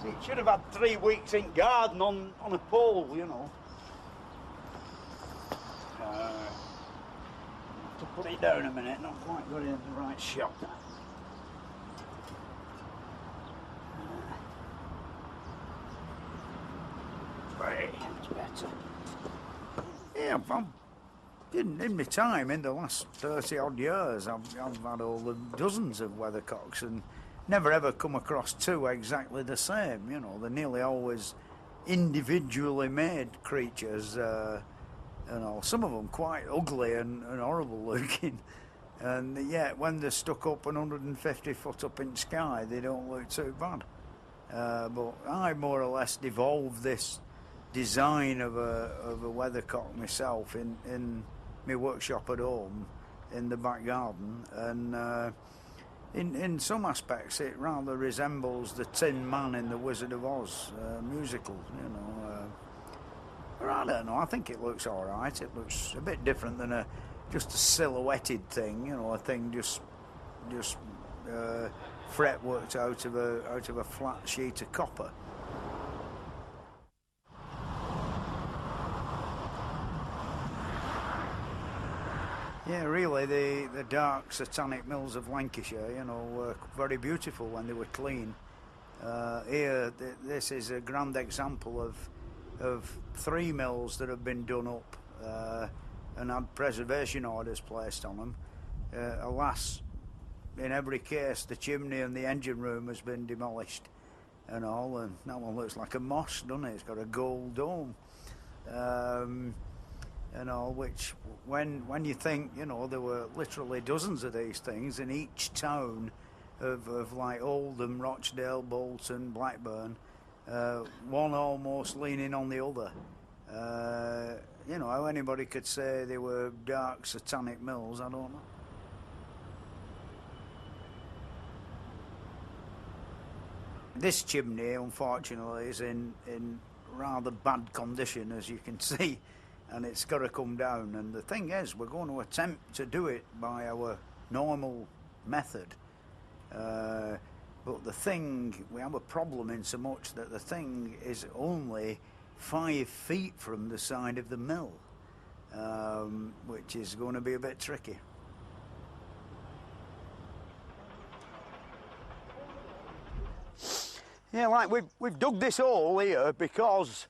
it should have had 3 weeks in garden on a pole, you know. To put it down a minute, not quite got it in the right shot. Right, that's better. Yeah, in my time, in the last 30 odd years, I've had all the dozens of weathercocks and never ever come across two exactly the same. You know, they're nearly always individually made creatures. You know, some of them quite ugly and horrible looking, and yet when they're stuck up 150 foot up in the sky, they don't look too bad. But I more or less devolved this design of a weathercock myself in my workshop at home in the back garden, and in some aspects it rather resembles the Tin Man in the Wizard of Oz musical, you know. But I don't know, I think it looks all right. It looks a bit different than just a silhouetted thing, you know, a thing just fret worked out of a flat sheet of copper. Yeah, really, the dark satanic mills of Lancashire, you know, were very beautiful when they were clean. Here, this is a grand example of 3 mills that have been done up and had preservation orders placed on them. Alas, in every case, the chimney and the engine room has been demolished and all, and that one looks like a mosque, doesn't it? It's got a gold dome. And all, which when you think, you know, there were literally dozens of these things in each town of like Oldham, Rochdale, Bolton, Blackburn, one almost leaning on the other. You know, how anybody could say they were dark satanic mills, I don't know. This chimney, unfortunately, is in rather bad condition, as you can see, and it's got to come down. And the thing is, we're going to attempt to do it by our normal method. But the thing, we have a problem in so much that the thing is only 5 feet from the side of the mill, which is going to be a bit tricky. Yeah, like we've dug this hole here because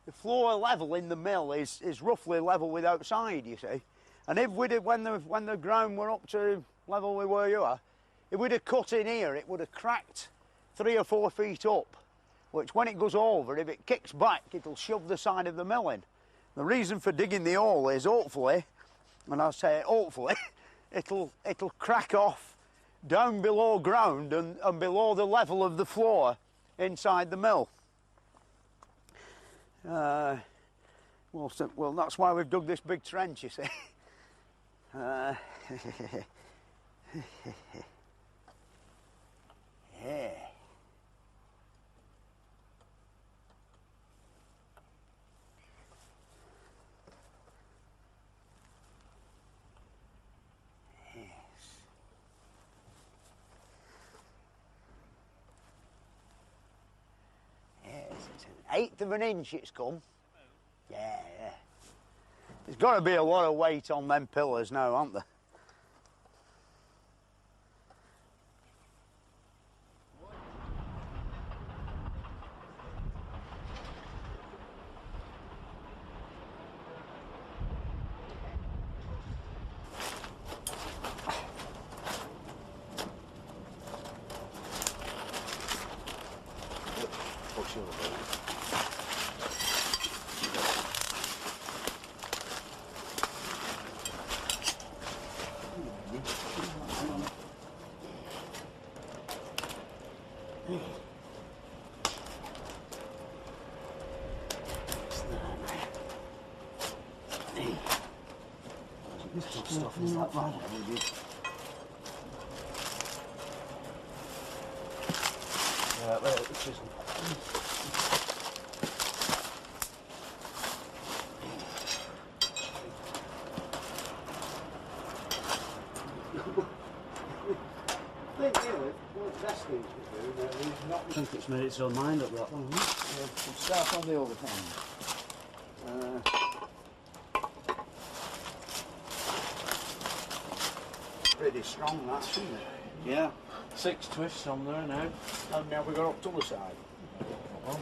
the floor level in the mill is roughly level with outside, you see. And if we'd have, when the ground were up to level with where you are, if we'd have cut in here, it would have cracked 3 or 4 feet up, which when it goes over, if it kicks back, it'll shove the side of the mill in. The reason for digging the hole is hopefully, and I say hopefully, it'll crack off down below ground and below the level of the floor inside the mill. Well, that's why we've dug this big trench, you see. Yeah. It's an 1/8 of an inch it's come. Yeah. There's got to be a lot of weight on them pillars now, aren't there? Stuff is like that. Yeah, well, it's just... I think it's made its own mind up, that one. Yeah, we'll start on the other hand. Pretty strong, that, isn't it? Yeah. 6 twists on there now. And now we got up to the side. Well,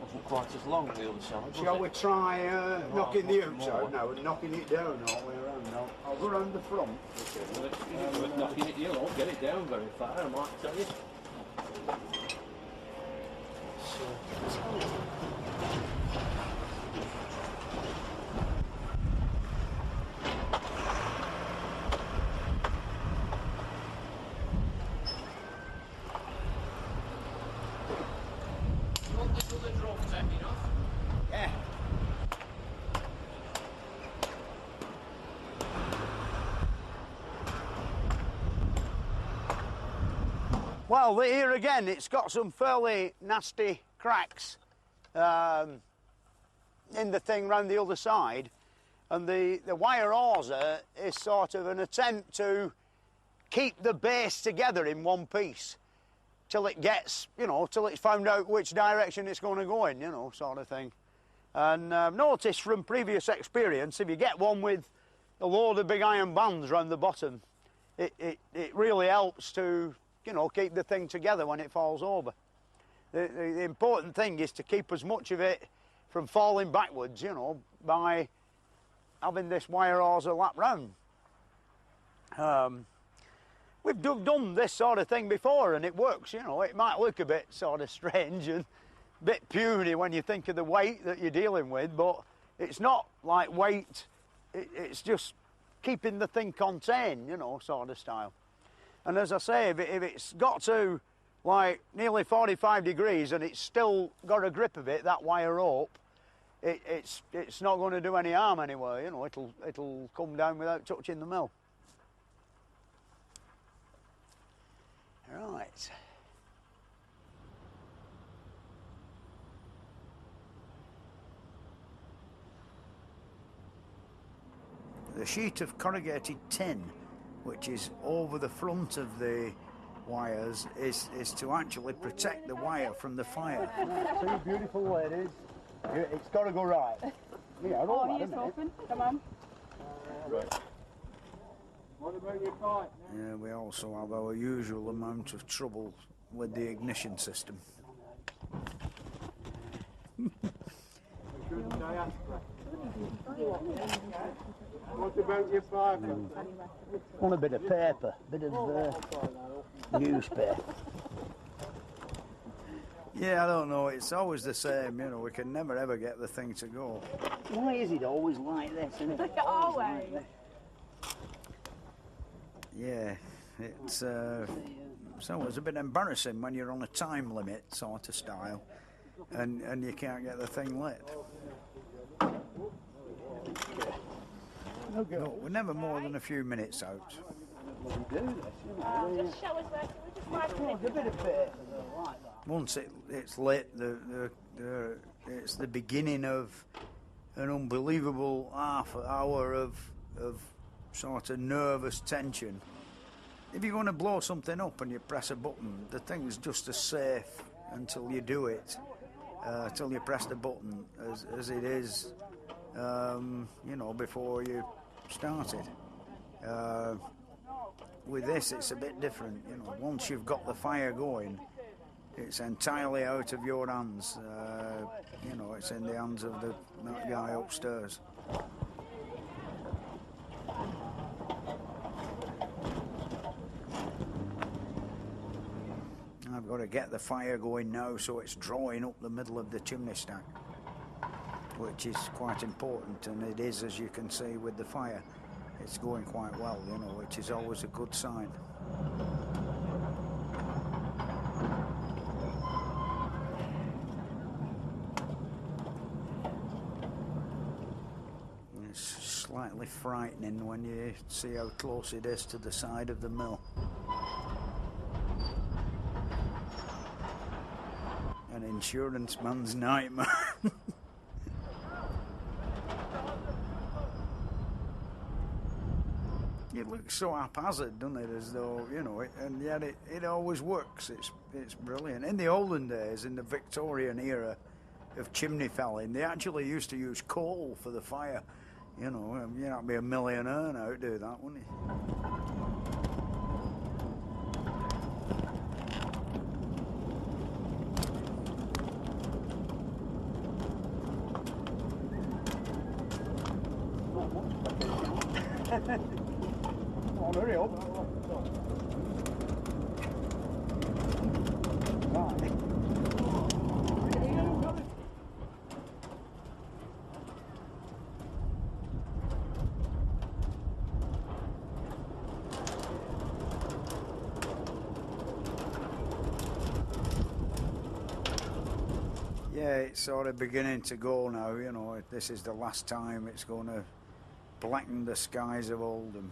wasn't quite as long on the other side. Shall we try knocking the hoops out now and knocking it down all the way around now? I'll go round the front. Knocking it, you won't get it down very far, I might tell you. Well, here again, it's got some fairly nasty cracks in the thing round the other side, and the wire hawser is sort of an attempt to keep the base together in one piece till it gets, you know, till it's found out which direction it's going to go in, you know, sort of thing. And I've noticed from previous experience, if you get one with a load of big iron bands round the bottom, it really helps to, you know, keep the thing together when it falls over. The important thing is to keep as much of it from falling backwards, you know, by having this wire hawser lap round. We've done this sort of thing before and it works, you know. It might look a bit sort of strange and a bit puny when you think of the weight that you're dealing with, but it's not like weight, it's just keeping the thing contained, you know, sort of style. And as I say, if it's got to like nearly 45 degrees and it's still got a grip of it, that wire rope, it's not going to do any harm anywhere, you know. It'll come down without touching the mill. Right. The sheet of corrugated tin, which is over the front of the wires, is to actually protect the wire from the fire. See, beautiful ladies. It's got to go right. Yeah, Oh, here's open. Come on. What about your pipe? Yeah, we also have our usual amount of trouble with the ignition system. What about your pipe? Want a bit of paper, bit of newspaper. Yeah, I don't know, it's always the same, you know, we can never ever get the thing to go. Why is it always like this, isn't it? Always. Yeah, it's so it's a bit embarrassing when you're on a time limit sort of style and you can't get the thing lit. No, we're never more than a few minutes out. Just show us where to. We're just Once it's lit, it's the beginning of an unbelievable half hour of sort of nervous tension. If you're going to blow something up and you press a button, the thing's just as safe until you do it, till you press the button, as it is, you know, before you start it. With this, it's a bit different. You know, once you've got the fire going, it's entirely out of your hands. You know, it's in the hands of that guy upstairs. I've got to get the fire going now so it's drawing up the middle of the chimney stack, which is quite important, and it is, as you can see with the fire. It's going quite well, you know, which is always a good sign. It's slightly frightening when you see how close it is to the side of the mill. An insurance man's nightmare. It looks so haphazard, doesn't it? As though, you know, and yet it always works. It's brilliant. In the olden days, in the Victorian era of chimney felling, they actually used to use coal for the fire. You know, you'd not be a millionaire now to do that, wouldn't you? Hurry up. Yeah, it's sort of beginning to go now, you know. This is the last time it's going to blacken the skies of Oldham.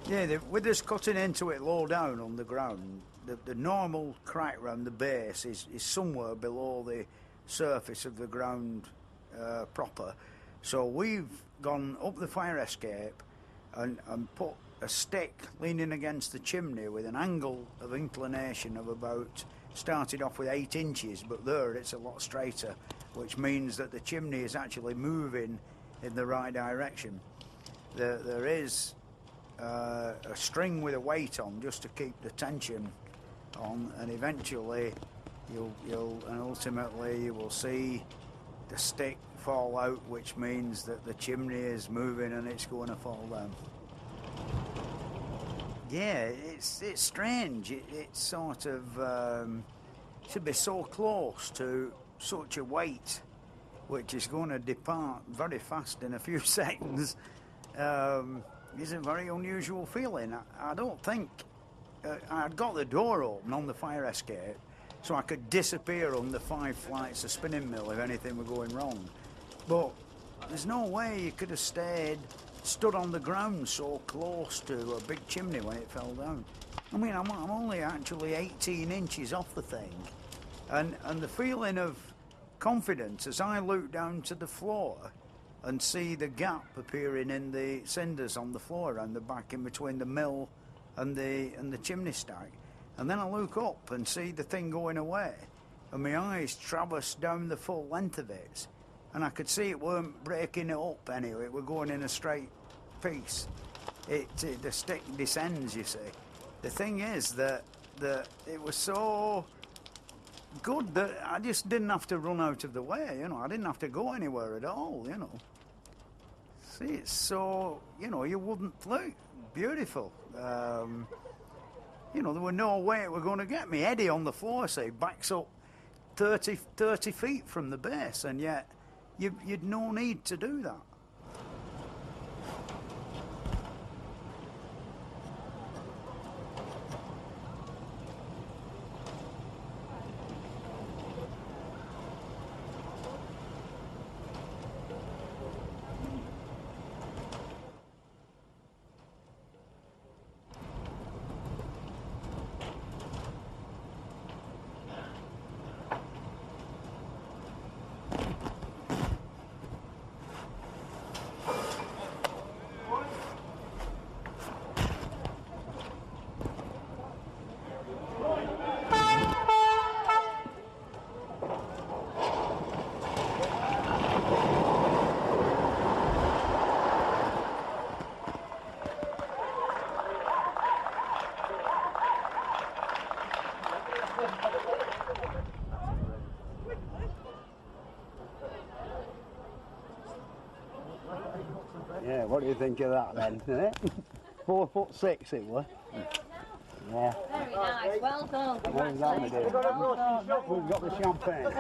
Yeah, with us cutting into it low down on the ground, the normal crack round the base is somewhere below the surface of the ground proper. So we've gone up the fire escape and put a stick leaning against the chimney with an angle of inclination of about started off with 8 inches, but there it's a lot straighter, which means that the chimney is actually moving in the right direction. There is a string with a weight on just to keep the tension on, and eventually and ultimately you will see the stick fall out, which means that the chimney is moving and it's going to fall down. Yeah, it's strange. It's sort of should be so close to such a weight, which is going to depart very fast in a few seconds. Is a very unusual feeling. I don't think I'd got the door open on the fire escape, so I could disappear under 5 flights of spinning mill if anything were going wrong. But there's no way you could have stood on the ground so close to a big chimney when it fell down. I mean, I'm only actually 18 inches off the thing, and the feeling of confidence as I look down to the floor and see the gap appearing in the cinders on the floor around the back in between the mill and the chimney stack. And then I look up and see the thing going away, and my eyes traverse down the full length of it, and I could see it weren't breaking it up anyway, it were going in a straight piece. The stick descends, you see. The thing is that it was so good that I just didn't have to run out of the way, you know. I didn't have to go anywhere at all, you know. See, it's so, you know, you wouldn't look beautiful. You know, there were no way it were going to get me. Eddie on the floor, say, backs up 30 feet from the base, and yet you'd no need to do that. Yeah, what do you think of that then? 4'6" it was. Yeah. Very nice, well done. Congratulations. We've got the champagne.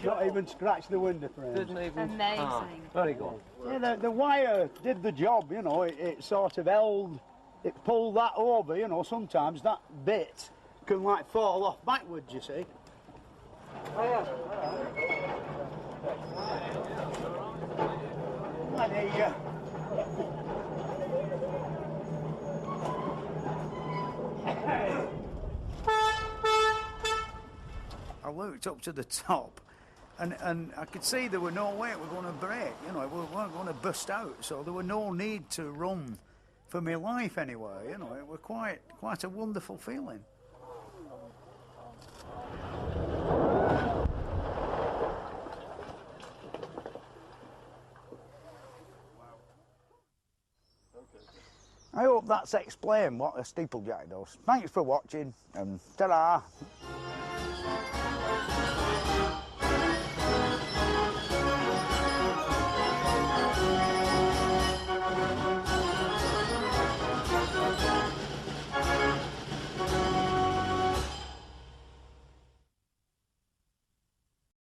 Not even scratched the window frame. Amazing. Very good. Yeah, the wire did the job, you know. It sort of held, it pulled that over, you know. Sometimes that bit can like fall off backwards, you see. I looked up to the top, and I could see there were no way it was going to break, you know, it weren't going to burst out, so there were no need to run for my life anyway, you know. It was quite a wonderful feeling. I hope that's explained what a steeplejack does. Thanks for watching, and ta-da!